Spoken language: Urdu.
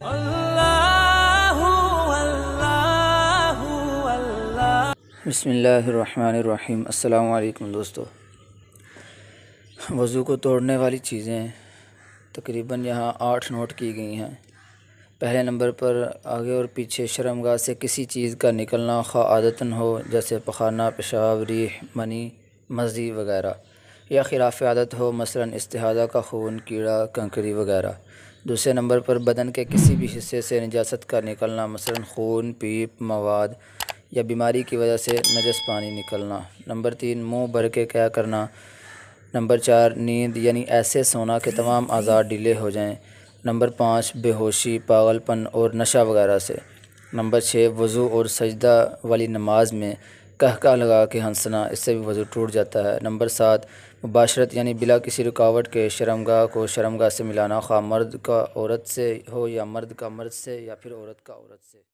بسم اللہ الرحمن الرحیم۔ السلام علیکم دوستو۔ وضو کو توڑنے والی چیزیں تقریباً یہاں 8 نوٹ کی گئی ہیں۔ پہلے نمبر پر آگے اور پیچھے شرمگاہ سے کسی چیز کا نکلنا، خواہ عادتاً ہو جیسے پخانہ، پیشاب، ریح، منی، مزی وغیرہ، یا خلاف عادت ہو مثلاً استحاضہ کا خون، کیڑا، کنکری وغیرہ۔ دوسرے نمبر پر بدن کے کسی بھی حصے سے نجاست کا نکلنا مثلاً خون، پیپ، مواد یا بیماری کی وجہ سے نجس پانی نکلنا۔ نمبر 3 منہ بھر کے کیا کرنا۔ نمبر 4 نیند یعنی ایسے سونا کہ تمام اعضاء ڈھیلے ہو جائیں۔ نمبر 5 بے ہوشی، پاگل پن اور نشہ وغیرہ سے۔ نمبر 6 وضو اور سجدہ والی نماز میں قہقہ لگا کے ہنسنا، اس سے بھی وضو ٹوٹ جاتا ہے۔ نمبر 7 مباشرت یعنی بلا کسی رکاوٹ کے شرمگاہ کو شرمگاہ سے ملانا، خواہ مرد کا عورت سے ہو یا مرد کا مرد سے یا پھر عورت کا عورت سے۔